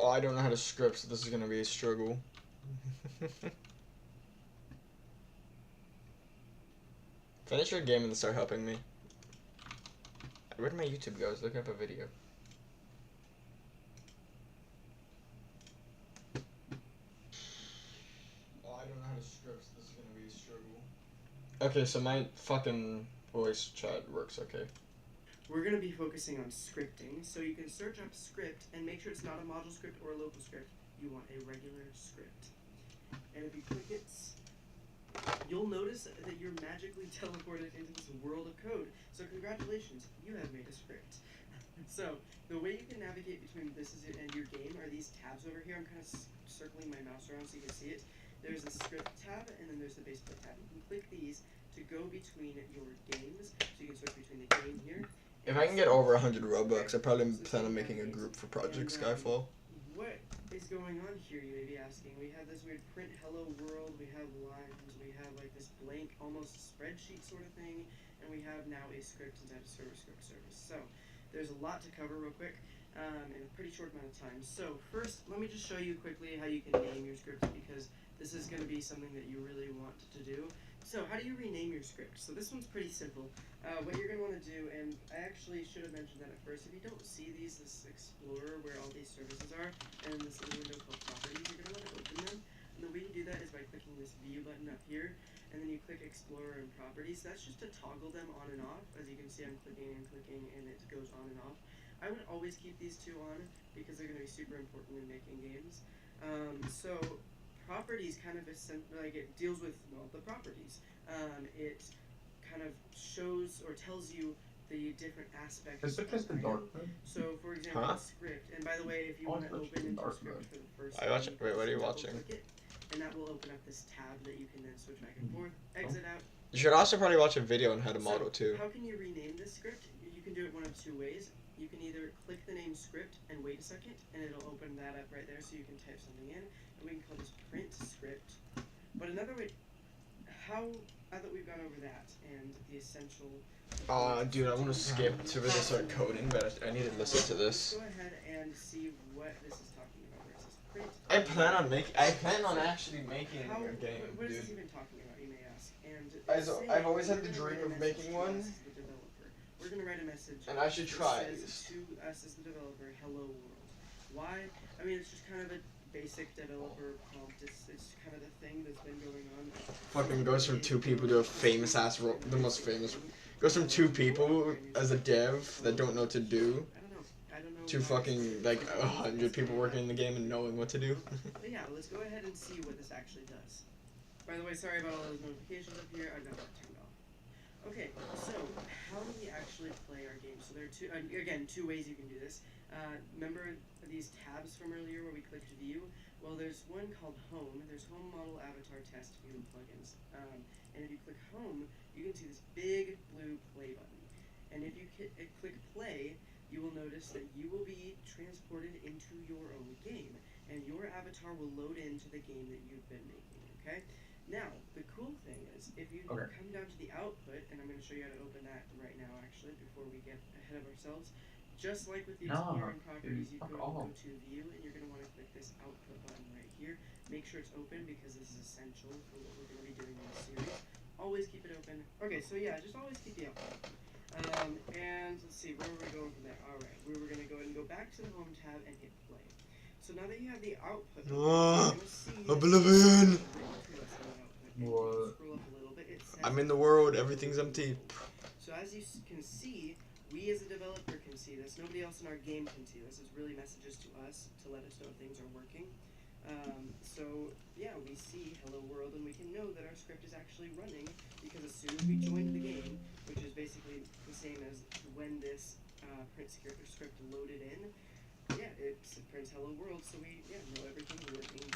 Oh, I don't know how to script, so this is gonna be a struggle. Finish your game and then start helping me. Where did my YouTube go? I was looking up a video. Oh, I don't know how to script, so this is gonna be a struggle. Okay, so my fucking voice chat works okay. We're going to be focusing on scripting, so you can search up script and make sure it's not a module script or a local script. You want a regular script. And if you click it, you'll notice that you're magically teleported into this world of code. So congratulations, you have made a script. So the way you can navigate between this and your game are these tabs over here. I'm kind of circling my mouse around so you can see it. There's the script tab, and then there's the base play tab. You can click these to go between your games. So you can switch between the game here. If I can get over 100 Robux, I probably plan on making a group for Project Skyfall. What is going on here, you may be asking? We have this weird print hello world, we have lines, we have like this blank, almost spreadsheet sort of thing, and we have now a script inside a script service. So there's a lot to cover real quick in a pretty short amount of time. So first, let me just show you quickly how you can name your scripts, because this is going to be something that you really want to do. So how do you rename your script? So this one's pretty simple. What you're going to want to do, and I actually should have mentioned that at first, if you don't see this Explorer where all these services are, and this little window called Properties, you're going to want to open them. And the way you do that is by clicking this View button up here, and then you click Explorer and Properties. That's just to toggle them on and off. As you can see, I'm clicking, and it goes on and off. I would always keep these two on, because they're going to be super important when making games. So Properties kind of like it deals with, well, the properties. It kind of shows or tells you the different aspects Is it just the dark mode? So for example, script, and by the way, if you want to open into script for the first time, Wait, what are you watching? Click it, and that will open up this tab that you can then switch back and forth, exit out. You should also probably watch a video on how to model too. How can you rename this script? You can do it one of two ways. You can either click the name script and wait a second, and it'll open that up right there so you can type something in, and we can call this print script. But another way, now that we've gone over that and the essential... Dude, I want to skip to really start coding, but I need to listen to this. Let's go ahead and see what this is talking about. Where it says print. I plan on actually making a game, what is dude. this even talking about, you may ask? And I've always had the dream of making one. We're going to write a message. And I should try to us as the developer, hello world. Why? I mean, it's just kind of a basic developer prompt. It's kind of the thing that's been going on. Fucking goes from two people to a famous ass the most famous. Goes from two people as a dev that don't know what to do. I don't know. To fucking like 100 people working in the game and knowing what to do. But yeah, let's go ahead and see what this actually does. By the way, sorry about all those notifications up here. I've got that turned off. Okay, so how do we actually play our game? So there are two ways you can do this. Remember these tabs from earlier where we clicked view? Well, there's one called home. There's home model avatar test view and plugins. And if you click home, you can see this big blue play button. And if you click play, you will notice that you will be transported into your own game, and your avatar will load into the game that you've been making. Okay. Now, the cool thing is, if you come down to the output, and I'm going to show you how to open that right now, actually, before we get ahead of ourselves. Just like with the Explorer and Properties, you go to View, and you're going to want to click this Output button right here. Make sure it's open, because this is essential for what we're going to be doing in this series. Always keep it open. Okay, so yeah, just always keep the output open. And let's see, where were we going from there? Alright, we were going to go ahead and go back to the Home tab and hit Play. So now that you have the output, you're going to see... Oblivion! What? Scroll up a little bit. It says I'm in the world, everything's empty. So as you can see, we as a developer can see this. Nobody else in our game can see this. It's really messages to us to let us know if things are working. So yeah, we see hello world, and we can know that our script is actually running, because as soon as we joined the game, which is basically the same as when this print script loaded in, yeah, it prints hello world, so we know everything's working.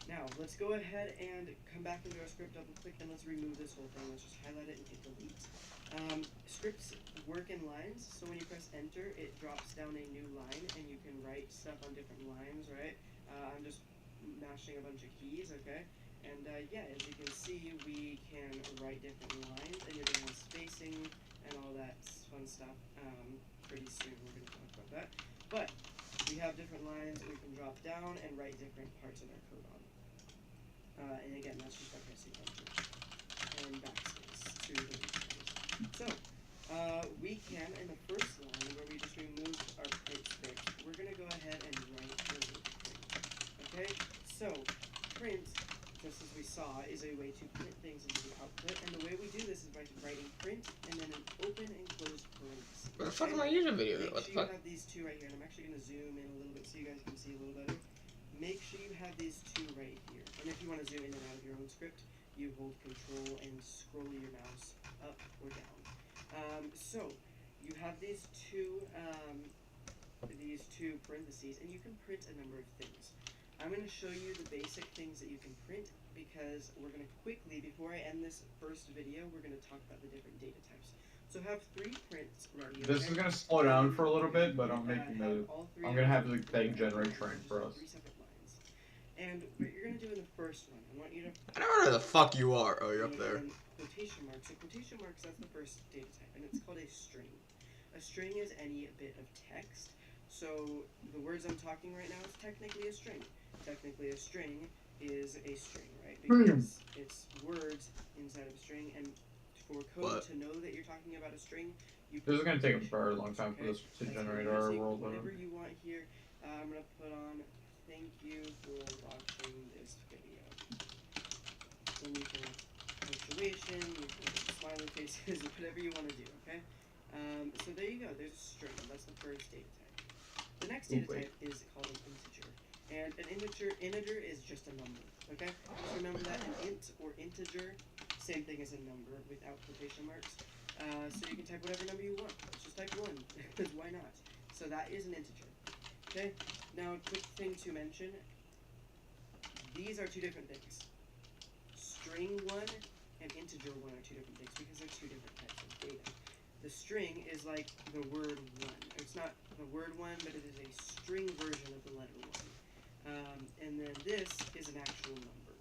Now, let's go ahead and come back into our script, double click, and let's remove this whole thing. Let's just highlight it and hit delete. Scripts work in lines, so when you press enter, it drops down a new line, and you can write stuff on different lines, right? I'm just mashing a bunch of keys, okay? And yeah, as you can see, we can write different lines, and you're going to want spacing and all that fun stuff. Pretty soon we're going to talk about that. But we have different lines that we can drop down and write different parts of our code on. And again, that's just by pressing enter and backspace to delete things. So, we can, in the first line, where we just removed our print script, we're going to go ahead and write the word print. Okay? So, print, just as we saw, is a way to print things into the output, and the way we do this is by writing print and then an open and closed parenthesis. What the fuck am I using video? Make What the sure fuck? you have these two right here, and I'm actually going to zoom in a little bit so you guys can see a little better. Make sure you have these two right here. And if you want to zoom in and out of your own script, you hold control and scroll your mouse up or down. So you have these two parentheses, and you can print a number of things. I'm going to show you the basic things that you can print because we're going to quickly, before I end this first video, we're going to talk about the different data types. So have 3 prints ready. This is gonna slow down for a little bit, but I'm making the. I'm gonna have the thing generate train for us. 3 separate lines. And what you're gonna do in the first one, I want you to. I don't know where the fuck you are. Oh, you're up there. Quotation marks. So quotation marks, that's the first data type, and it's called a string. A string is any bit of text. So the words I'm talking right now is technically a string. Technically, a string is a string, right? Because it's words inside of a string, and for code to know that you're talking about a string, you. This is gonna take a very long time for this to generate our world. Whatever you want here, I'm gonna put on. Thank you for watching this video. Then you can punctuation, you can put smiley faces, whatever you want to do. Okay. So there you go. There's a string. That's the first data type. The next data type is called an integer, and an integer is just a number. Okay. Just remember that an int or integer. Same thing as a number without quotation marks. So you can type whatever number you want. Let's just type 1, because why not? So that is an integer. Okay? Now, a quick thing to mention. These are 2 different things. String 1 and integer 1 are 2 different things because they're 2 different types of data. The string is like the word 1. It's not the word 1, but it is a string version of the letter 1. And then this is an actual number.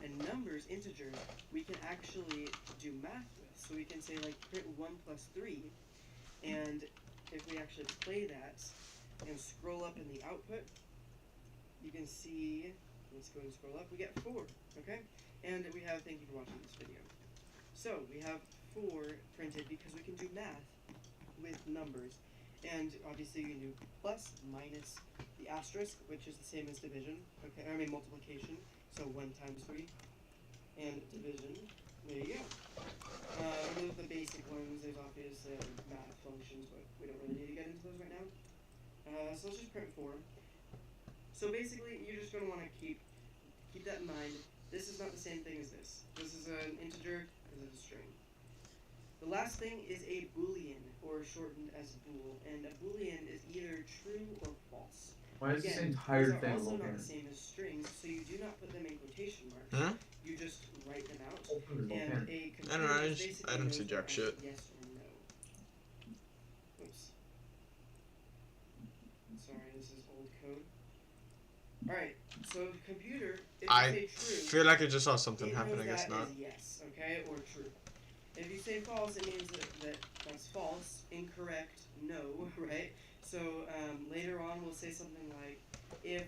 And numbers, integers, we can actually do math with. So we can say like print 1 plus 3, and if we actually play that and scroll up in the output, you can see, let's go and scroll up, we get 4, okay? And we have, thank you for watching this video. So we have 4 printed because we can do math with numbers. And obviously you can do plus, minus, the asterisk, which is the same as division, okay, I mean multiplication. So 1 times 3, and division. There you go. And with the basic ones, there's obviously math functions, but we don't really need to get into those right now. So let's just print 4. So basically, you're just going to want to keep that in mind. This is not the same thing as this. This is an integer, this is a string. The last thing is a boolean, or shortened as bool, and a boolean is either true or false. Why is Again, this entire these are thing also located? not the same as strings, so you do not put them in quotation marks. Huh? You just write them out, Open the and pen. a I computer don't know. basically I don't knows see the jack answer shit. yes or no. Oops. Sorry, this is old code. Alright, so the computer, if I you say true, feel like I just saw something it happen. knows I guess that not. is yes, okay, or true. If you say false, it means that's false, incorrect, no, right? So later on, we'll say something like, if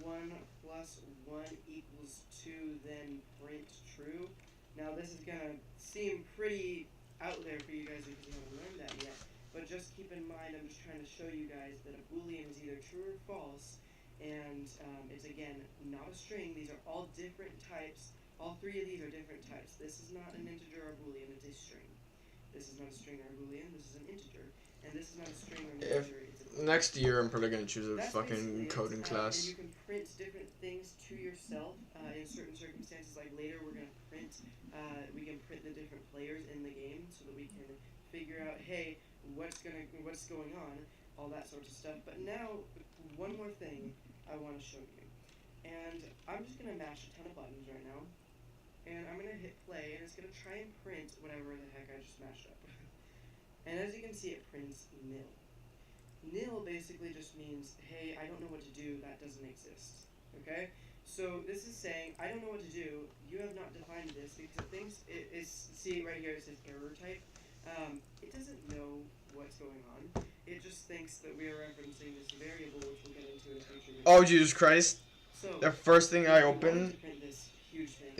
1 plus 1 equals 2, then print true. Now this is going to seem pretty out there for you guys because you haven't learned that yet. But just keep in mind, I'm just trying to show you guys that a boolean is either true or false. And it's, again, not a string. These are all different types. All 3 of these are different types. This is not an integer or a boolean. It's a string. This is not a string or a boolean. This is an integer. And this is not a string or an integer. It's a boolean. Next year, I'm probably gonna choose a That's fucking basically it. coding class. And you can print different things to yourself in certain circumstances. Like later, we're gonna print. We can print the different players in the game so that we can figure out, hey, what's going on, all that sort of stuff. But now, one more thing I want to show you, and I'm just gonna mash a ton of buttons right now, and I'm gonna hit play, and it's gonna try and print whatever the heck I just mashed up. And as you can see, it prints nil. Nil basically just means, hey, I don't know what to do, that doesn't exist, okay? So this is saying, I don't know what to do, you have not defined this, because it thinks, see right here it says error type, it doesn't know what's going on, it just thinks that we are referencing this variable, which we'll get into Oh, Jesus Christ. So The first thing I if you wanted open to print this huge thing,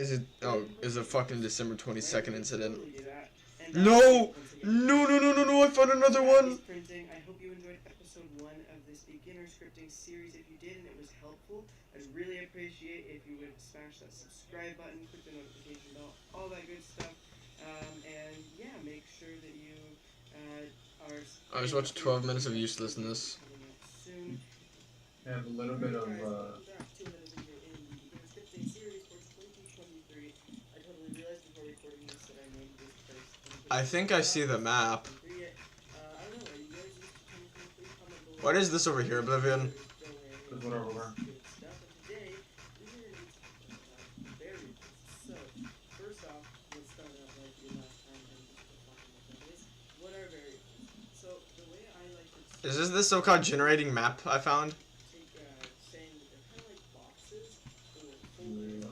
is a fucking December 22nd incident. totally do that. And No! once again, No, I found another that is one! printing. I hope you enjoyed episode 1 of this beginner scripting series. If you did and it was helpful, I'd really appreciate if you would smash that subscribe button, click the notification bell, all that good stuff. And yeah, make sure that you are. I just watched 12 minutes of uselessness. Coming up soon. And a little bit of Welcome back to another video in the beginner scripting series for 2023. I totally realized before recording this that I named this place. I think I see the map. I don't know. Are you guys used to 2023? Comment below. What is this over here, Oblivion? There's one over there. Stuff. And today we're going to be talking about variables. So first off, let's start out like the last time and just talking about that is what are variables. So the way I like to Is this the so-called generating map I found? saying that they're kind of like boxes or folders.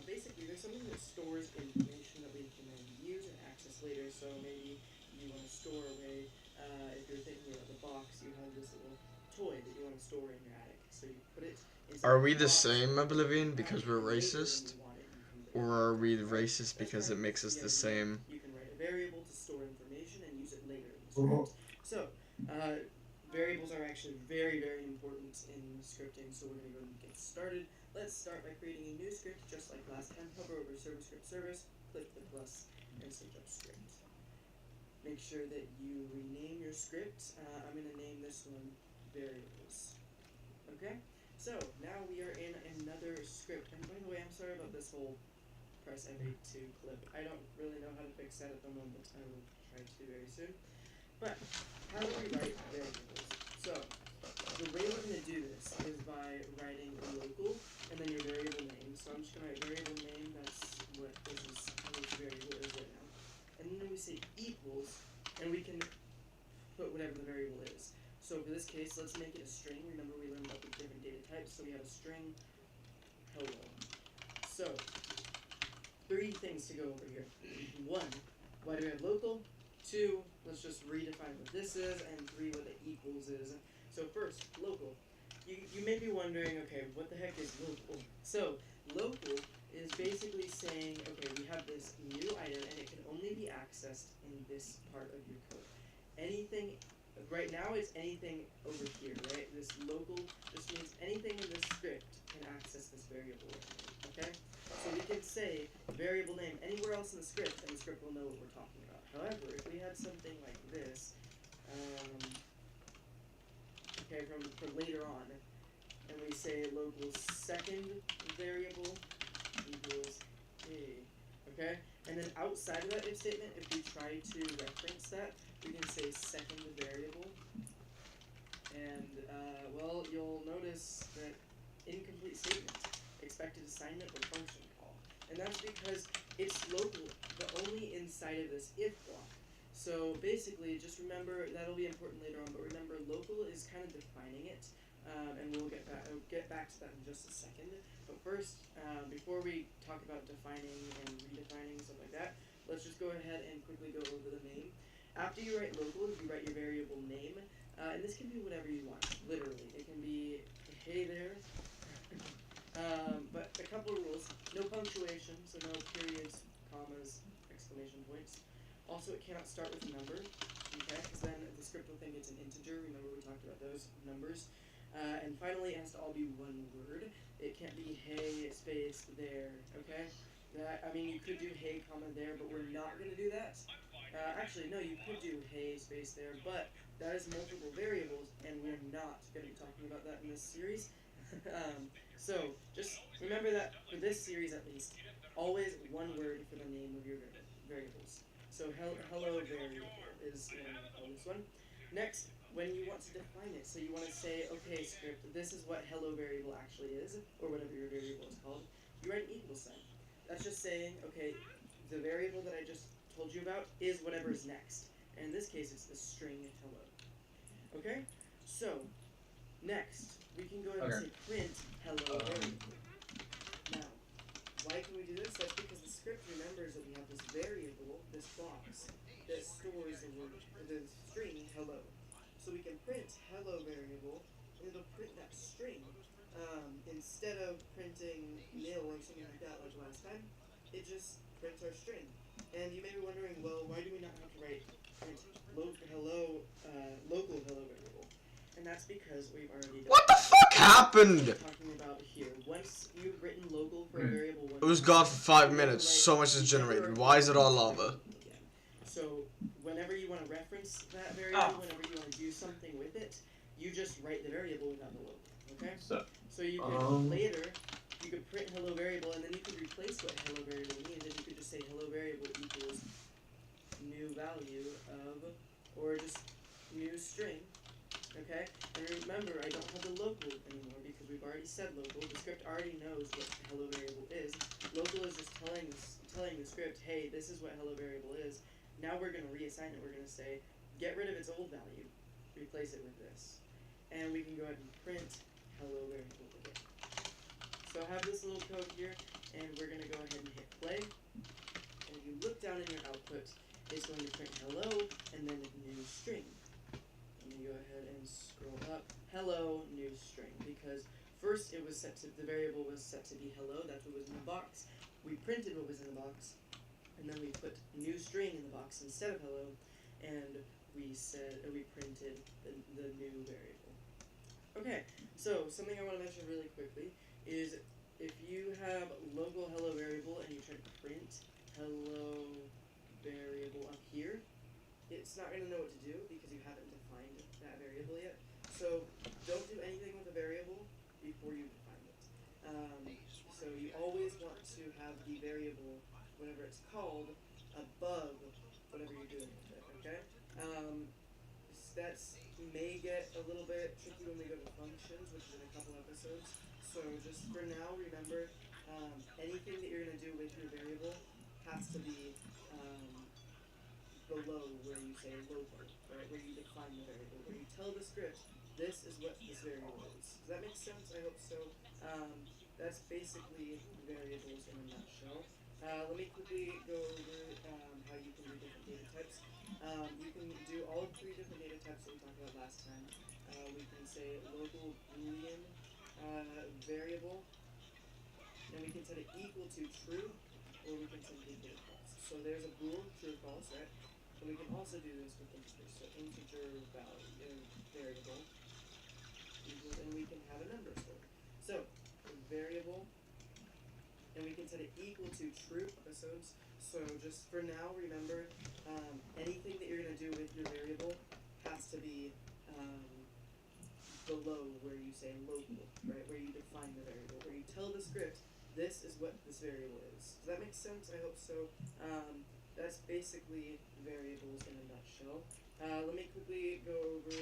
Basically, there's something that stores information that we can then use and access later. So maybe you want to store away, if you're thinking about the box, you have this little toy that you want to store in your attic. So you put it inside Are we the the box. same, Oblivion, because we're Later when racist? you want it, you can Or are we racist because it makes us the same? You can write a variable to store information and use it later in the script. So, variables are actually very, very important in scripting, so we're going to go and get started. Let's start by creating a new script, just like last time. Hover over Server Script Service, click the plus, and search up script. Make sure that you rename your script. I'm going to name this one variables. Okay? So, now we are in another script. And by the way, I'm sorry about this whole press F8 to clip. I don't really know how to fix that at the moment. I will try to very soon. But, how do we write variables? So, the way we're going to do this is by writing a local and then your variable name. So I'm just going to write variable name, that's what this variable is right now. And then we say equals, and we can put whatever the variable is. So for this case, let's make it a string. Remember we learned about the different data types, so we have a string hello. So, 3 things to go over here. 1, why do we have local? 2, let's just redefine what this is, and 3, what the equals is. So first, local. You may be wondering, okay, what the heck is local? So, local is basically saying, okay, we have this new item, and it can only be accessed in this part of your code. Anything, right now it's anything over here, right? This local just means anything in this script can access this variable, okay? So we can say variable name anywhere else in the script, and the script will know what we're talking about. However, if we had something like this, okay, for later on, and we say local second variable equals a, okay? And then outside of that if statement, if we try to reference that, we can say second variable, and, well, you'll notice that incomplete statement, expected assignment or function call. And that's because it's local, but only inside of this if block. So basically, just remember, that'll be important later on, but remember local is kind of defining it, and we'll get back to that in just a second. But first, before we talk about defining and redefining, stuff like that, let's just go ahead and quickly go over the name. After you write local, you write your variable name, and this can be whatever you want, literally. It can be, hey there, but a couple of rules. No punctuation, so no periods, commas, exclamation points. Also, it cannot start with a number, okay, because then the script will think it's an integer. Remember we talked about those numbers. And finally, it has to all be one word. It can't be hey, space, there, okay? I mean, you could do hey, comma, there, but we're not going to do that. Actually, no, you could do hey, space, there, but that is multiple variables, and we're not going to be talking about that in this series. So, just remember that for this series at least, always one word for the name of your variables. So hello variable is this one. Next, when you want to define it, so you want to say, okay, script, this is what hello variable actually is, or whatever your variable is called, you write an equal sign. That's just saying, okay, the variable that I just told you about is whatever is next. And in this case, it's the string hello. Okay? So, next, we can go ahead and say print hello variable. Now, why can we do this? That's because the script remembers that we have this variable, this box, that stores the string hello. So we can print hello variable, and it'll print that string instead of printing nil or something like that like last time, it just prints our string. And you may be wondering, well, why do we not have to write print local hello variable? And that's because we've already done What the fuck happened? talking about here. Once you've written local for a variable, It was gone for 5 minutes. So much is generated. Why is it all lava? So whenever you want to reference that variable, whenever you want to do something with it, you just write the variable without the local. Okay? So you can later, you could print hello variable, and then you could replace what hello variable means, and you could just say hello variable equals new value of, or just new string. Okay? And remember, I don't have the local anymore because we've already said local. The script already knows what hello variable is. Local is just telling the script, hey, this is what hello variable is. Now we're going to reassign it. We're going to say, get rid of its old value, replace it with this. And we can go ahead and print hello variable again. So I have this little code here, and we're going to go ahead and hit play. And if you look down in your output, it's going to print hello, and then new string. And you go ahead and scroll up, hello, new string, because first it was set to, the variable was set to be hello, that's what was in the box. We printed what was in the box, and then we put new string in the box instead of hello, and we printed the new variable. Okay, so something I want to mention really quickly is if you have local hello variable and you try to print hello variable up here, it's not going to know what to do because you haven't defined that variable yet. So don't do anything with a variable before you define it. So you always want to have the variable, whenever it's called, above whatever you're doing with it, okay? That's may get a little bit tricky when we go to functions, which is in a couple episodes. So just for now, remember, anything that you're going to do with your variable has to be below where you say local, right? Where you define the variable, where you tell the script, this is what this variable is. Does that make sense? I hope so. That's basically variables in a nutshell. Let me quickly go over how you can do different data types. You can do all 3 different data types that we talked about last time. We can say local boolean variable, and we can set it equal to true, or we can set it equal to false. So there's a bool, true or false, right? And we can also do this with integers. So integer value variable equals, and we can have a number stored. So variable, and we can set it equal to true episodes. So just for now, remember, anything that you're going to do with your variable has to be below where you say local, right? Where you define the variable, where you tell the script, this is what this variable is. Does that make sense? I hope so. That's basically variables in a nutshell. Let me quickly go over,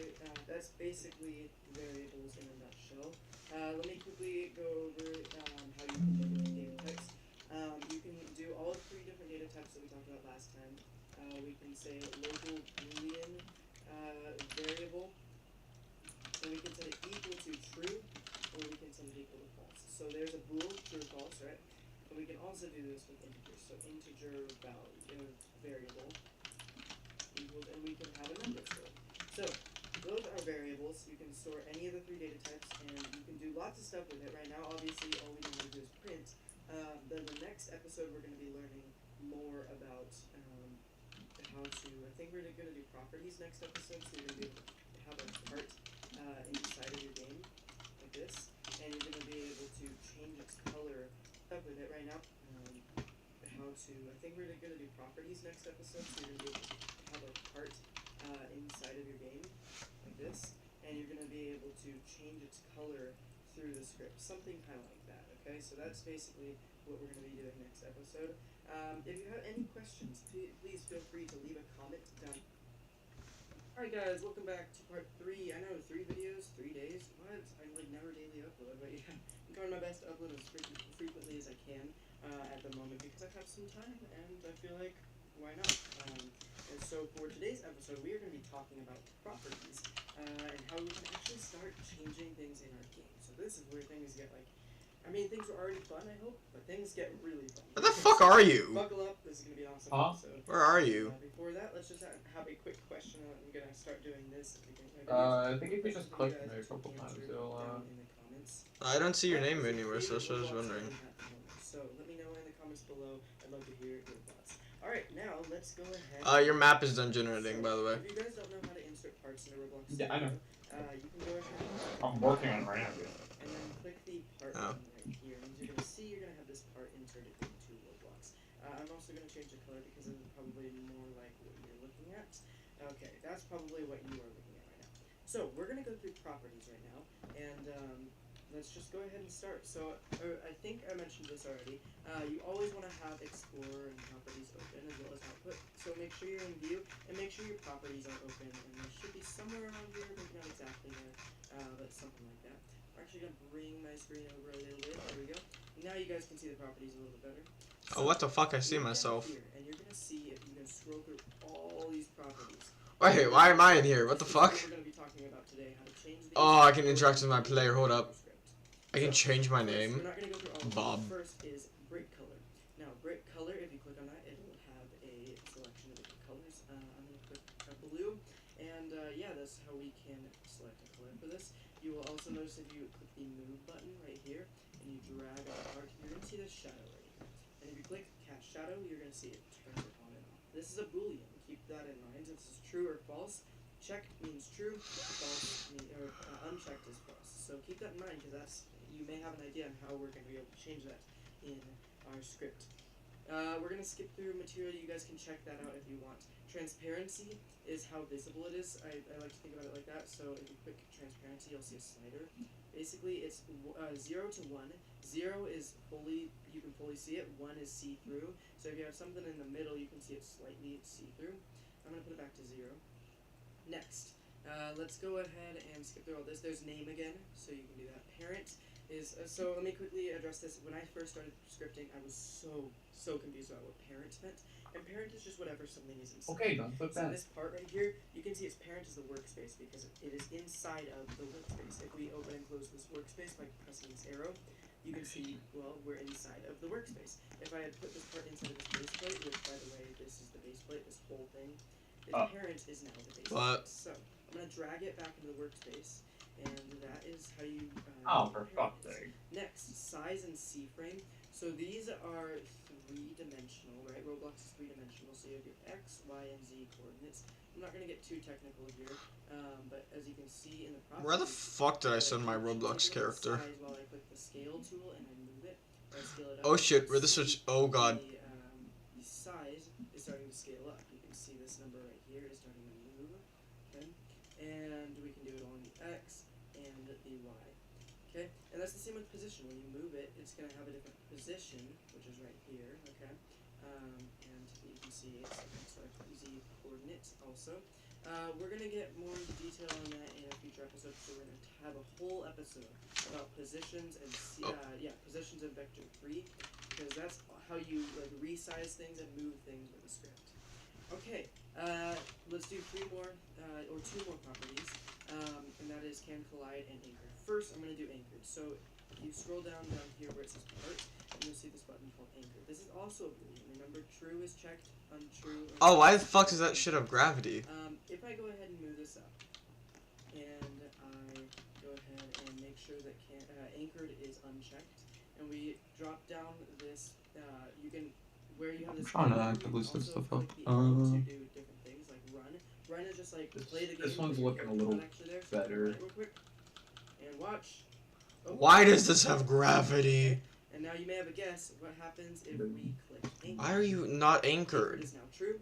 that's basically variables in a nutshell. Let me quickly go over how you can do different data types. You can do all 3 different data types that we talked about last time. We can say local boolean variable, and we can set it equal to true, or we can set it equal to false. So there's a bool, true or false, right? And we can also do this with integers. So integer value variable equals, and we can have a number stored. So those are variables. You can store any of the 3 data types, and you can do lots of stuff with it. Right now, obviously, all we need to do is print. Then the next episode, we're going to be learning more about how to, I think we're going to do properties next episode, so you're going to be able to have a part inside of your game, like this, and you're going to be able to change its color up with it right now. How to, I think we're going to do properties next episode, so you're going to be able to have a part inside of your game, like this, and you're going to be able to change its color through the script, something kind of like that, okay? So that's basically what we're going to be doing next episode. If you have any questions, please feel free to leave a comment down. Alright guys, welcome back to part 3. I know 3 videos, 3 days, what? I like never daily upload, but yeah, I'm trying my best to upload as frequently as I can at the moment because I have some time and I feel like, why not? And so for today's episode, we are going to be talking about properties and how we can actually start changing things in our game. So this is where things get like, I mean, things were already fun, I hope, but things get really fun. Where the fuck are you? Buckle up, this is going to be an awesome episode. Where are you? Before that, let's just have a quick question. I'm going to start doing this. I think if you just click me a couple times, it'll down in the comments. I don't see your name anywhere, so that's what I was wondering. So let me know in the comments below. I'd love to hear your thoughts. All right, now let's go ahead. Your map is done generating, by the way. If you guys don't know how to insert parts into Roblox, Yeah, I know. you can go ahead. I'm working on it right now, dude. And then click the part button right here, and you're gonna see you're gonna have this part inserted into Roblox. I'm also gonna change the color because it's probably more like what you're looking at. Okay, that's probably what you are looking at right now. So we're gonna go through properties right now, and let's just go ahead and start. So I think I mentioned this already. You always want to have Explorer and properties open as well as output. So make sure you're in view and make sure your properties are open, and they should be somewhere around here, maybe not exactly there, but something like that. I'm actually gonna bring my screen over a little bit. There we go. Now you guys can see the properties a little better. Oh, what the fuck? I see myself. Here, and you're gonna see if you can scroll through all these properties. Wait, why am I in here? What the fuck? We're gonna be talking about today how to change these. Oh, I can interact with my player. Hold up. I can change my name. We're not gonna go through all Bob. of them. First is brick color. Now, brick color, if you click on that, it will have a selection of different colors. I'm gonna click blue, and yeah, that's how we can select a color for this. You will also notice if you click the move button right here, and you drag it apart, you're gonna see the shadow right here. And if you click cast shadow, you're gonna see it turns it on and off. This is a boolean. Keep that in mind. This is true or false. Check means true, false or unchecked is false. So keep that in mind because that's you may have an idea on how we're going to be able to change that in our script. We're going to skip through material. You guys can check that out if you want. Transparency is how visible it is. I like to think about it like that. So if you click transparency, you'll see a slider. Basically, it's 0 to 1. 0 is fully, you can fully see it. 1 is see-through. So if you have something in the middle, you can see it slightly see-through. I'm going to put it back to 0. Next, let's go ahead and skip through all this. There's name again, so you can do that. Parent is, so let me quickly address this. When I first started scripting, I was so confused about what parent meant. And parent is just whatever something is inside. Okay, don't flip So that. this part right here, you can see its parent is the workspace because it is inside of the workspace. If we open and close this workspace by pressing this arrow, you can see, well, we're inside of the workspace. If I had put this part inside of this base plate, which by the way, this is the base plate, this whole thing, the parent is now the base plate. So I'm going to drag it back into the workspace, and that is how you For fuck's sake. Next, size and C-frame. So these are three-dimensional, right? Roblox is three-dimensional, so you have your X, Y, and Z coordinates. I'm not going to get too technical here, but as you can see in the properties... Where the fuck did I send my Roblox character? While I click the scale tool and I move it, I scale it up. Oh shit, where the switch? Oh god. The size is starting to scale up. You can see this number right here is starting to move. Okay, and we can do it on the X and the Y. Okay, and that's the same with position. When you move it, it's going to have a different position, which is right here. Okay, and you can see it's like Z coordinates also. We're going to get more into detail on that in a future episode, so we're going to have a whole episode about positions and positions in vector 3, because that's how you like resize things and move things with a script. Okay, let's do two more properties, and that is can collide and anchored. First, I'm going to do anchored. So if you scroll down here where it says part, you'll see this button called anchored. This is also a boolean. Remember, true is checked, untrue. Oh, why the fuck does that shit have gravity? If I go ahead and move this up, and I go ahead and make sure that anchored is unchecked, and we drop down this, you can, where you have this. I'm trying to actively set stuff up. To do different things like run. Run is just like play the game. This one's looking a little better. Real quick, and watch. Oh. Why does this have gravity? And now you may have a guess what happens if we click anchored. Why are you not Anchored anchored? is now true.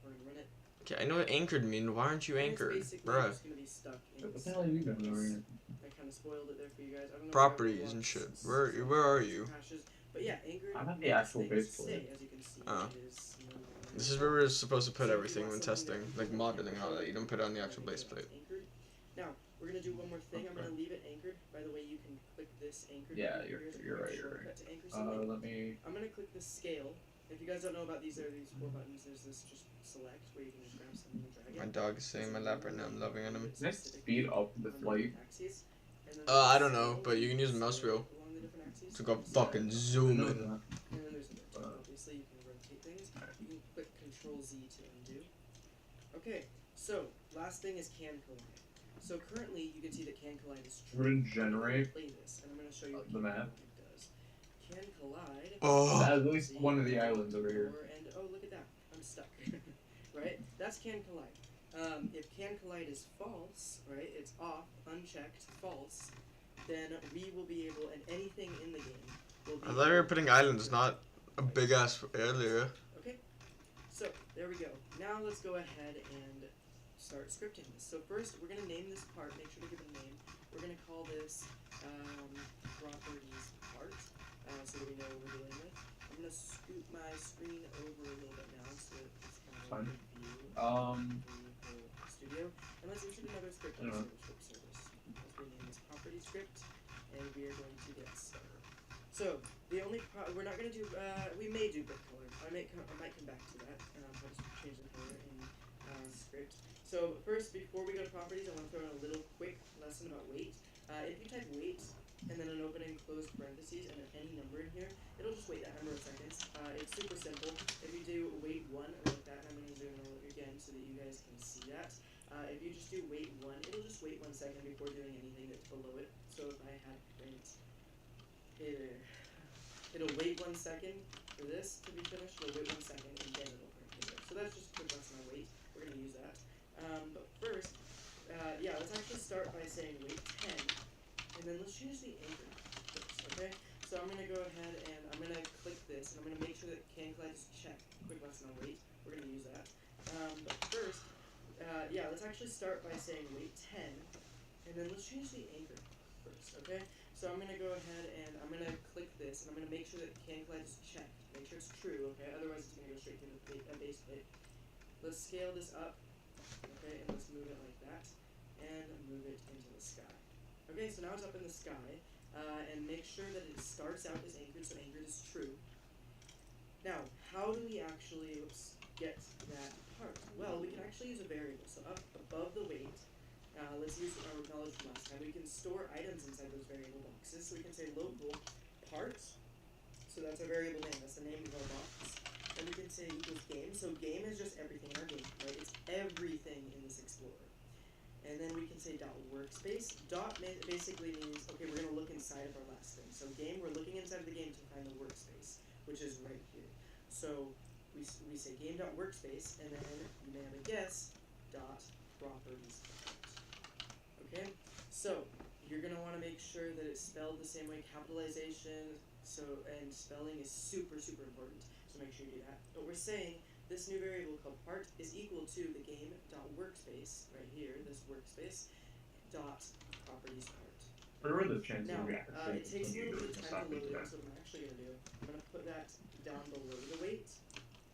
We're gonna run it. Okay, I know what anchored mean. Why aren't you anchored, It's basically bruh? just gonna be stuck in What the hell are you doing over here? I kind of spoiled it there for you guys. I don't know Properties and shit. Where are you? But yeah, anchored. I'm at the actual base plate. As you can see, Oh. it is, This is where we're supposed to put everything when testing, like modeling and all that. You don't put it on the actual base plate. Anchored. Now we're gonna do one more thing. I'm gonna leave it anchored. By the way, you can click this anchored. Yeah, button. you're Here's a right, quick you're shortcut right. to anchor something. Let me. I'm gonna click the scale. If you guys don't know about these, there are these 4 buttons. There's this just select where you can just grab something and drag it. My dog is sitting in my lap right now. I'm loving on him. Can I speed up the flight? I don't know, but you can use the mouse wheel to go fucking zoom in. And then there's the rotate. Obviously, you can rotate things. You can click Control Z to undo. Okay, so last thing is can collide. So currently, you can see that can collide is true. We're gonna generate. Play this, and I'm gonna show you what The map. does. Can collide. Oh. At least one of the islands over here. And oh, look at that. I'm stuck. Right? That's can collide. If can collide is false, right? It's off, unchecked, false. Then we will be able, and anything in the game will be. I thought we were putting islands, not a big ass area. Okay. So there we go. Now let's go ahead and start scripting this. So first, we're gonna name this part. Make sure to give it a name. We're gonna call this properties part, so that we know what we're dealing with. I'm gonna scoot my screen over a little bit now, so that it's kind of a good view of the studio. And let's insert another script on the script service. Let's rename this property script, and we are going to get started. So the only we're not gonna do. We may do brick color. I might come back to that. I'll just change the color in script. So first, before we go to properties, I want to throw in a little quick lesson about weight. If you type weight and then an open and closed parentheses and any number in here, it'll just wait that number of seconds. It's super simple. If you do weight 1 like that, and I'm going to zoom in again so that you guys can see that. If you just do weight 1, it'll just wait 1 second before doing anything that's below it. So if I had print, it'll wait 1 second for this to be finished. It'll wait 1 second and then it'll print it. So that's just a quick lesson on weight. We're going to use that. But first, yeah, let's actually start by saying weight 10, and then let's choose the anchor first, okay? So I'm going to go ahead and I'm going to click this, and I'm going to make sure that can collide is checked. Quick lesson on weight. We're going to use that. But first, yeah, let's actually start by saying weight 10, and then let's choose the anchor first, okay? So I'm going to go ahead and I'm going to click this, and I'm going to make sure that can collide is checked. Make sure it's true, okay? Otherwise, it's going to go straight to the base plate. Let's scale this up, okay, and let's move it like that, and move it into the sky. Okay, so now it's up in the sky, and make sure that it starts out as anchored, so anchored is true. Now, how do we actually, get that part? Well, we can actually use a variable. So up above the weight, let's use our knowledge from last time. We can store items inside those variable boxes. So we can say local parts. So that's a variable name. That's the name of our box. And we can say equals game. So game is just everything in our game, right? It's everything in this explorer. And then we can say dot workspace. Dot basically means, okay, we're going to look inside of our last thing. So game, we're looking inside of the game to find the workspace, which is right here. So we say game dot workspace, and then you may have a guess, dot properties. Okay? So you're going to want to make sure that it's spelled the same way, capitalization, and spelling is super, super important. So make sure you do that. But we're saying this new variable called part is equal to the game dot workspace right here, this workspace dot properties part. What are the chances now, we it takes a little bit of time to load in, so what I'm actually going to do, I'm going to put that down below the weight,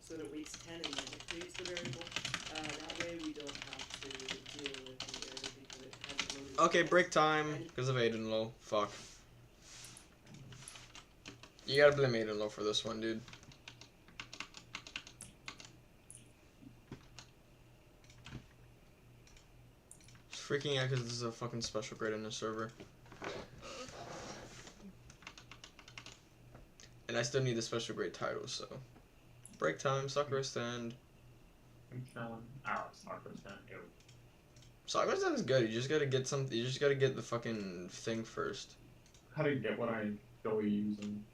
so that it weights 10 and then it creates the variable. That way we don't have to deal with the error because it hasn't loaded. Okay, break time because of Aiden Low. Fuck. You gotta blame Aiden Low for this one, dude. Freaking out because this is a fucking special grade on the server. And I still need the special grade title, so. Break time, Sakura stand. I'm chilling. Oh, Sakura stand, go. Sakura stand is good, you just gotta get some. You just gotta get the fucking thing first. How do you get what I enjoy using?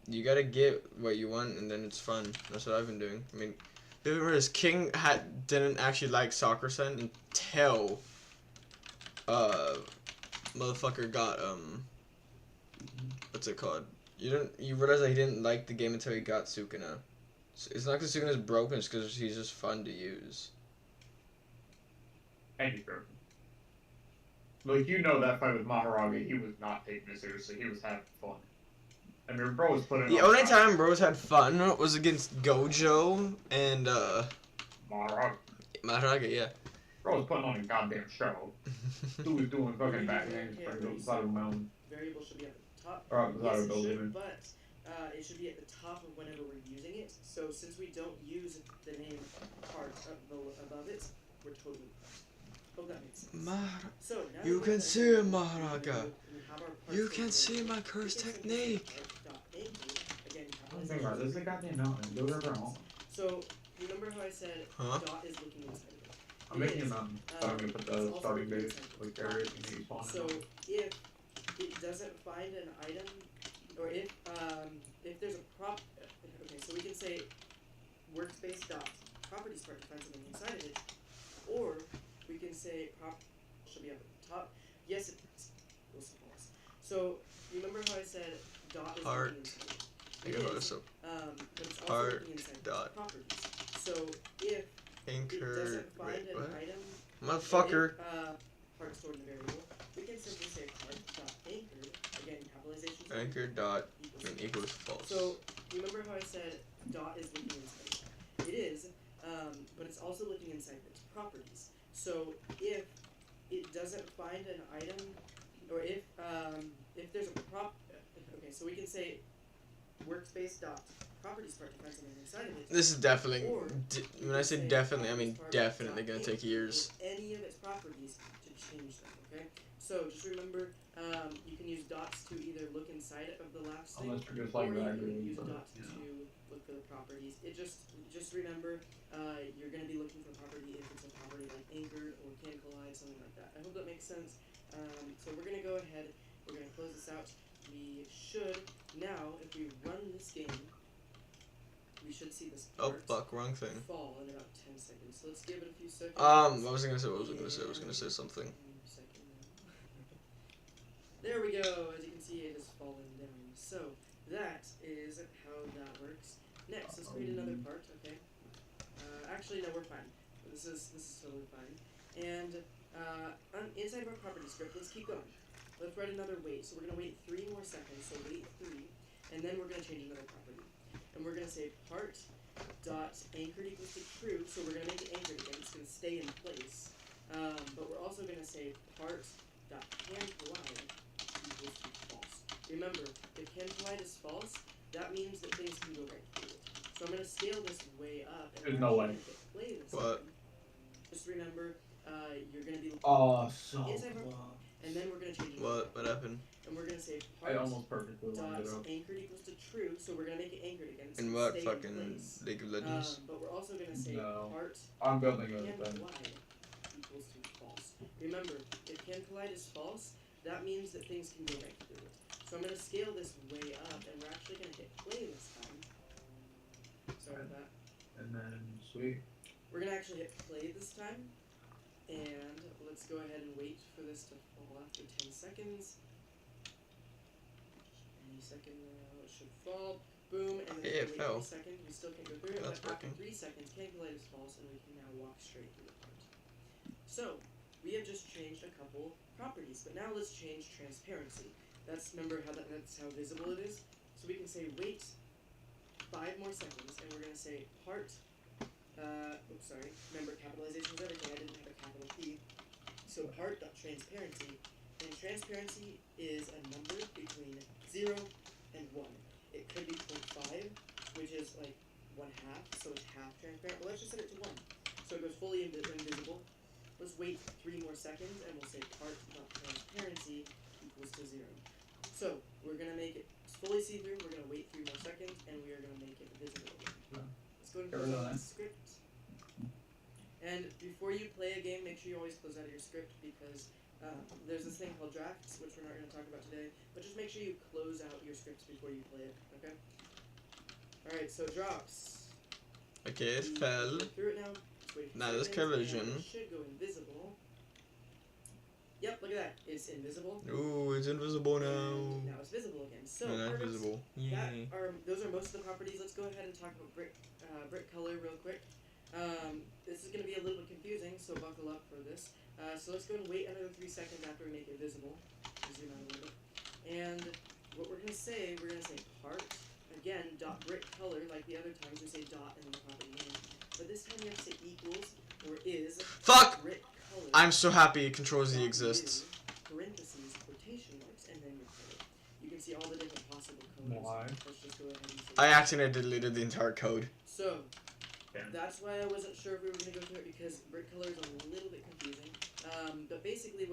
You gotta get what you want, and then it's fun. That's what I've been doing. I mean, whereas King didn't actually like Sakura stand until motherfucker got what's it called? You realize that he didn't like the game until he got Sukuna. So it's not because Sukuna's broken, it's because he's just fun to use. And he's broken. Like, you know that fight with Maharage, he was not taking it seriously, he was having fun. I mean, bro was putting The only time bros had fun was against Gojo and Maharage, yeah. Bro was putting on a goddamn show. Who was doing fucking back hands from the side of the mountain. Variable should be at the top. Or up the side Yes, of the it building. should, but it should be at the top of whenever we're using it. So since we don't use the name part above it, we're totally fine. Hope that makes sense. So now You that can we're see done, Maharaga. we have our parts You can labeled. see my We curse can say technique. Again, I'm thinking about this is a goddamn mountain. Do whatever I want. So remember how I said Huh? dot is looking inside of it. I'm making a mountain, but I'm gonna put the starting base, like area in the spawn. So if it doesn't find an item, or if there's a prop. Okay, so we can say workspace dot properties part to find something inside of it, or we can say prop should be up at the top. Yes, it is. We'll suppose. So you remember how I said dot is Part. looking inside. I It got is, so but it's also part looking inside dot properties. So if it anchor. doesn't find Wait, an what? item, Motherfucker. part stored in the variable, we can simply say part dot anchored, again capitalization. Anchor dot equals false. So remember how I said dot is looking inside. It is, but it's also looking inside its properties. So if it doesn't find an item, or if there's a prop, okay, so we can say workspace dot properties part to find something inside of it. This is definitely. Or When I say definitely, I mean definitely gonna take years. Any of its properties to change them. Okay. So just remember, you can use dots to either look inside of the last thing, Unless you're just or like you that. can use dots to look for the properties. It just remember, you're gonna be looking for property if it's a property like anchored or can collide, something like that. I hope that makes sense. So we're gonna go ahead. We're gonna close this out. We should now, if we run this game, we should see this Oh part fuck, wrong thing. fall in about 10 seconds. So let's give it a few seconds. What was I gonna say? I was gonna say something. There we go. As you can see, it has fallen down. So that is how that works. Next, let's create another part. Okay. Actually, no, we're fine. This is totally fine. And inside of our property script, let's keep going. Let's write another wait. So we're gonna wait 3 more seconds. So wait 3, and then we're gonna change another property. And we're gonna say part dot anchored equals to true. So we're gonna make it anchored again. It's gonna stay in place. But we're also gonna say part dot can collide equals to false. Remember, if can collide is false, that means that things can go right through it. So I'm gonna scale this way up. And There's no way. Play this What? time. Just remember, you're gonna be Oh, so inside close. and then we're gonna change it. What happened? And we're gonna say I part almost perfectly lined dots it up. anchored equals to true, so we're gonna make it anchored again. It's In gonna what stay in fucking place. League of Legends? But we're also gonna say No. part I'm building it can then. collide equals to false. Remember, if can collide is false, that means that things can go right through it. So I'm gonna scale this way up, and we're actually gonna hit play this time. Sorry about that. And then sweet. We're gonna actually hit play this time, and let's go ahead and wait for this to fall after 10 seconds. Any second now, it should fall. Boom, and then Yeah, it wait fell. 1 second. We still can't go through it, That's but after working. 3 seconds, can collide is false, and we can now walk straight through the part. So, we have just changed a couple properties, but now let's change transparency. Remember how that's how visible it is? So we can say wait 5 more seconds, and we're gonna say part, sorry, remember capitalization is everything, I didn't have a capital P. So part.transparency, and transparency is a number between 0 and 1. It could be 0.5, which is like 1/2, so it's half transparent. Well, let's just set it to 1. So it goes fully invisible. Let's wait 3 more seconds, and we'll say part.transparency equals to 0. So we're gonna make it fully see-through. We're gonna wait 3 more seconds, and we are gonna make it visible again. Let's go and close out the script. And before you play a game, make sure you always close out of your script, because there's this thing called drafts, which we're not going to talk about today. But just make sure you close out your scripts before you play it. Okay. All right. So drops. Okay, it fell. Go through it now. Just wait a few Now this seconds, and collision. it should go invisible. Yep. Look at that. It's invisible. Ooh, it's invisible now. And now it's visible again. So No, not perfect. visible. Those are most of the properties. Let's go ahead and talk about brick color real quick. This is going to be a little bit confusing, so buckle up for this. So let's go and wait another 3 seconds after we make it visible. Zoom out a little bit. And what we're going to say part, again, dot brick color, like the other times we say dot in the property name. But this time you have to say equals or is Fuck! brick color. I'm so happy Control Z dot exists. new, parentheses, quotation marks, and then your color. You can see all the different possible colors. Why? Let's just go ahead and say I accidentally deleted the entire code. So, Yeah. that's why I wasn't sure if we were going to go through it, because brick color is a little bit confusing. But basically,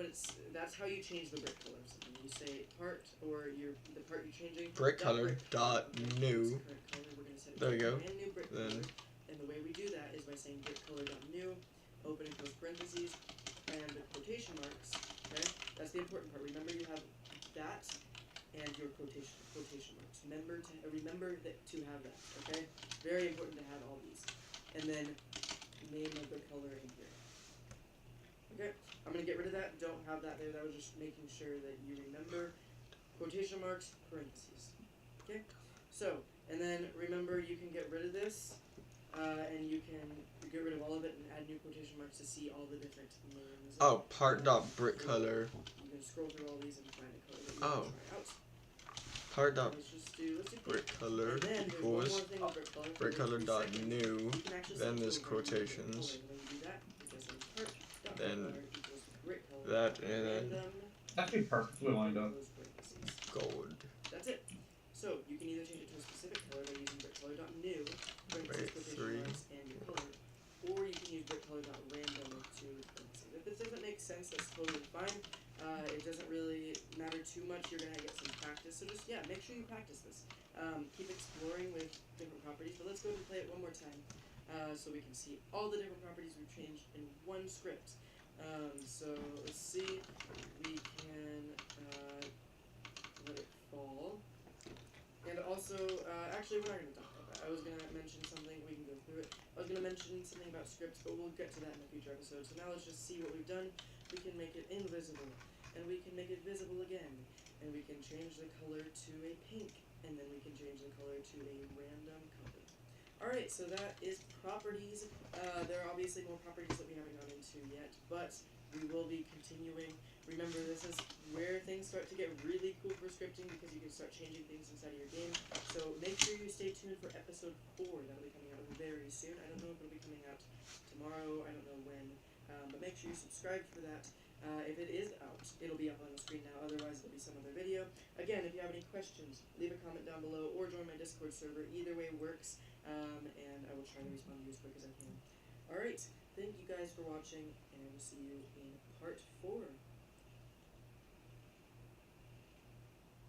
that's how you change the brick color. So you say part, or the part you're changing. Brick color dot new. Current color, we're going to set it There we to go. brand new brick Then- color. And the way we do that is by saying brick color dot new, open and close parentheses, and the quotation marks. Okay, that's the important part. Remember, you have that and your quotation marks. Remember that to have that. Okay, very important to have all these. And then name of the color in here. Okay, I'm gonna get rid of that. Don't have that there. That was just making sure that you remember quotation marks, parentheses. Okay, so and then remember you can get rid of this. And you can get rid of all of it and add new quotation marks to see all the different names. Oh, part dot brick color. You can scroll through all these and find a color that you Oh. want to try out. Part dot Let's do brick color and then there's one more equals thing with brick brick color Every dot 2 seconds, new. you can actually Then select there's over and remove quotations. color. When you do that, it just says part dot Then color equals brick color. that and then Random Actually, perfectly lined up. close parentheses. gold. That's it. So you can either change it to a specific color by using brickcolor.new, parentheses, quotation 3. marks, and your color, or you can use brickcolor.random to parentheses. If this doesn't make sense, that's totally fine. It doesn't really matter too much. You're gonna get some practice. So just make sure you practice this. Keep exploring with different properties. But let's go and play it one more time, so we can see all the different properties we've changed in one script. So let's see. We can let it fall. And also, actually, we're not going to talk about that. I was going to mention something. We can go through it. I was going to mention something about scripts, but we'll get to that in a future episode. So now let's just see what we've done. We can make it invisible, and we can make it visible again, and we can change the color to a pink, and then we can change the color to a random color. Alright, so that is properties. There are obviously more properties that we haven't gone into yet, but we will be continuing. Remember, this is where things start to get really cool for scripting because you can start changing things inside of your game. So make sure you stay tuned for episode 4. That'll be coming out very soon. I don't know if it'll be coming out tomorrow. I don't know when. But make sure you subscribe for that. If it is out, it'll be up on the screen now. Otherwise, it'll be some other video. Again, if you have any questions, leave a comment down below or join my Discord server. Either way works. And I will try to respond to you as quick as I can. Alright, thank you guys for watching, and I will see you in part 4.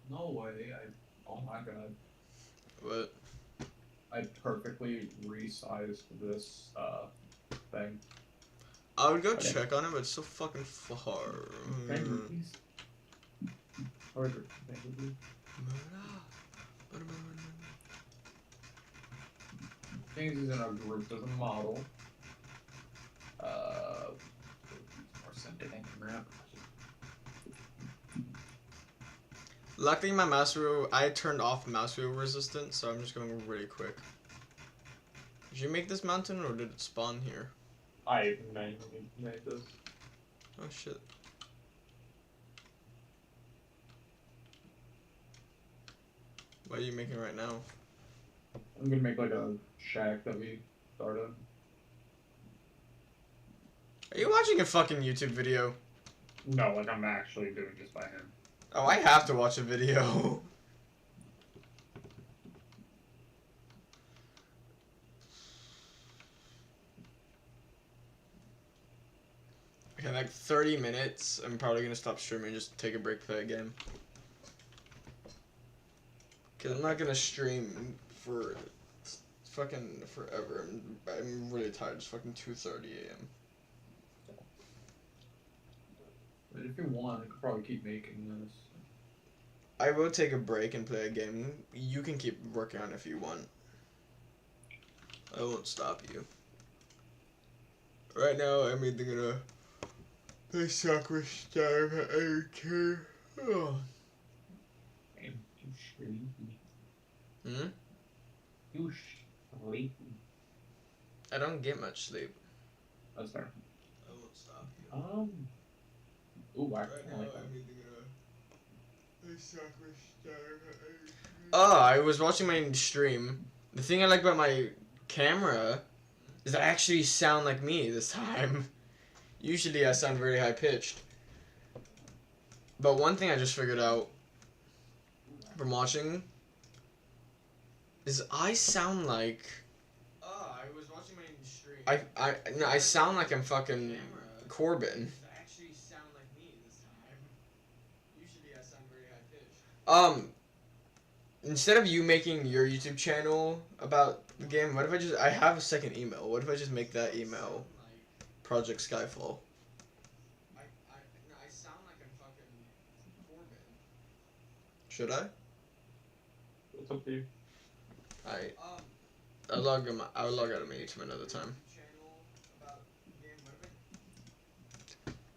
No way. Oh my god. What? I perfectly resized this thing. I would go Okay. check on it, but it's so fucking far. Please. Or please. Things is in a group as a model. More sending around. Luckily, my mouse wheel, I turned off mouse wheel resistance, so I'm just going really quick. Did you make this mountain, or did it spawn here? I manually made this. Oh shit. What are you making right now? I'm gonna make like a shack that we started. Are you watching a fucking YouTube video? No, like I'm actually doing this by him. Oh, I have to watch a video. Okay, like 30 minutes. I'm probably gonna stop streaming, just take a break, play a game. Cause I'm not gonna stream for fucking forever. I'm really tired. It's fucking 2:30 a.m. But if you want, I could probably keep making this. I will take a break and play a game. You can keep working on it if you want. I won't stop you. Right now, I'm either gonna play soccer star if I don't care. Oh. I'm too sleepy. Hmm? Too sleepy. I don't get much sleep. That's fair. I won't stop you. Ooh, I Right now, like that. I'm either gonna play soccer star if I don't care. Oh, I was watching my stream. The thing I like about my camera is that I actually sound like me this time. Usually I sound very high pitched. But one thing I just figured out from watching is I sound like I was watching my stream. I sound like I'm fucking Corbin. I actually sound like me this time. Usually I sound very high pitched. Instead of you making your YouTube channel about the game, what if I have a second email. What if I just make that email Project Skyfall? I sound like I'm fucking Corbin. Should I? It's up to you. I I'll log out of my YouTube another time.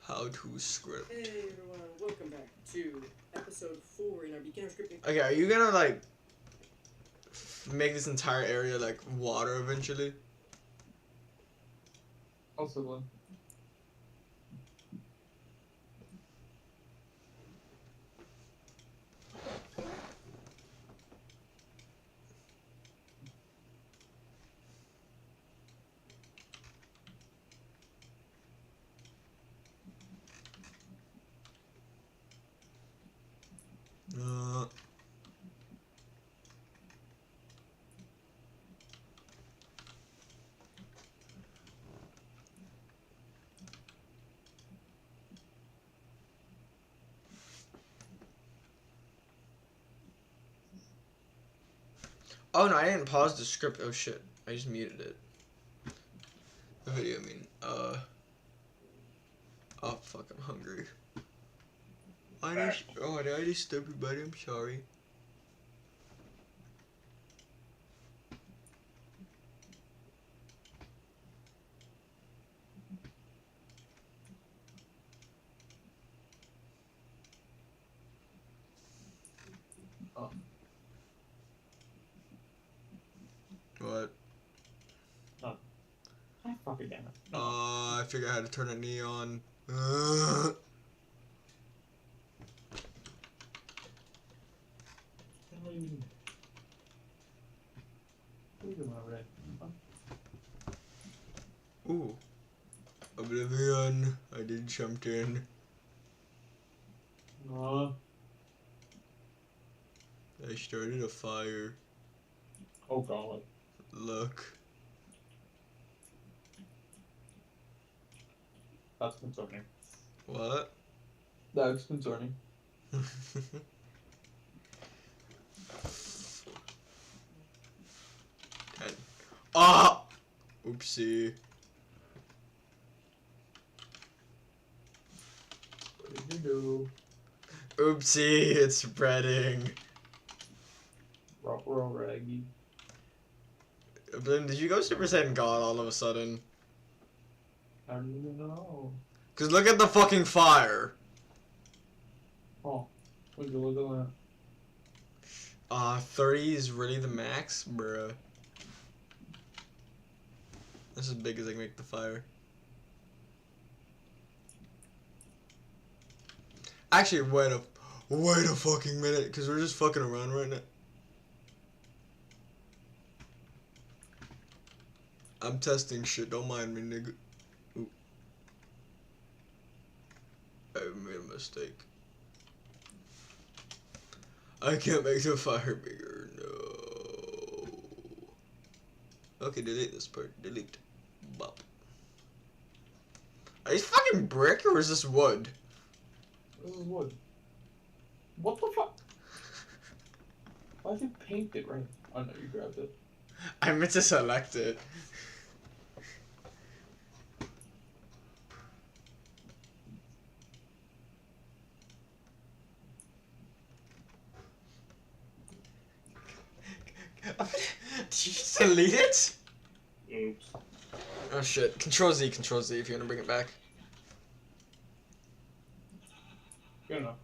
How to script. Hey everyone, welcome back to episode 4 in our beginner scripting. Okay, are you gonna like make this entire area like water eventually? Possibly. Uh, oh no, I didn't pause the script. Oh shit, I just muted it. The video, I mean. Oh fuck, I'm hungry. Did I disturb everybody? I'm sorry. Oh. What? Oh, fucking damn it. No. I figured I had to turn it neon. Ooh. Oblivion. I did jumped in. I started a fire. Oh god. Look. That's concerning. What? That's concerning. Ah! Oopsie. What did you do? Oopsie, it's spreading. Roll raggy. Blin, did you go Super Saiyan God all of a sudden? I don't even know. Cause look at the fucking fire. Oh, would you look at that? 30 is really the max, bruh. That's as big as I can make the fire. Actually, wait a fucking minute, cause we're just fucking around right now. I'm testing shit, don't mind me, nigga. Ooh. I made a mistake. I can't make the fire bigger, no. Okay, delete this part, delete. Bop. Are these fucking brick or is this wood? This is wood. What the fuck? Why did you paint it right? Oh no, you grabbed it. I meant to select it. Did you just delete it? Oops. Oh shit. Control Z if you want to bring it back. Good enough.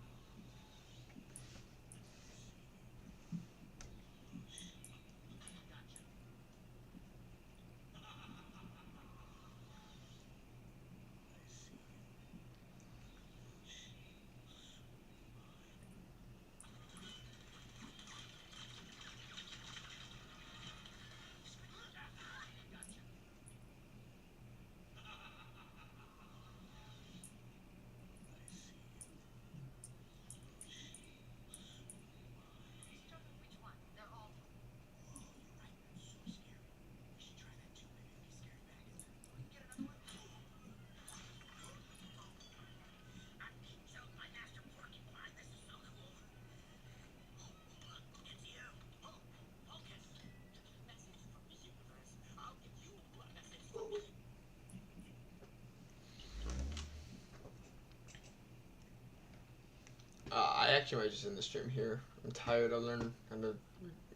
actually might just end the stream here. I'm tired. I'll learn how to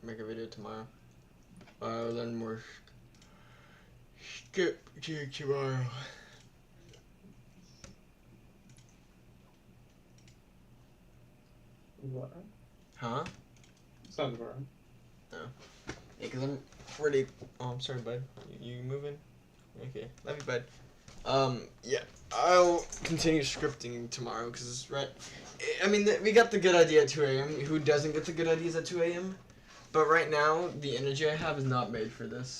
make a video tomorrow. I'll learn more skip tomorrow. What? Huh? Sounds about right. Yeah, because I'm ready. Oh, I'm sorry, bud. You moving? Okay. Love you, bud. Yeah. I'll continue scripting tomorrow because, right. I mean, we got the good idea at 2 a.m. Who doesn't get the good ideas at 2 a.m.? But right now, the energy I have is not made for this.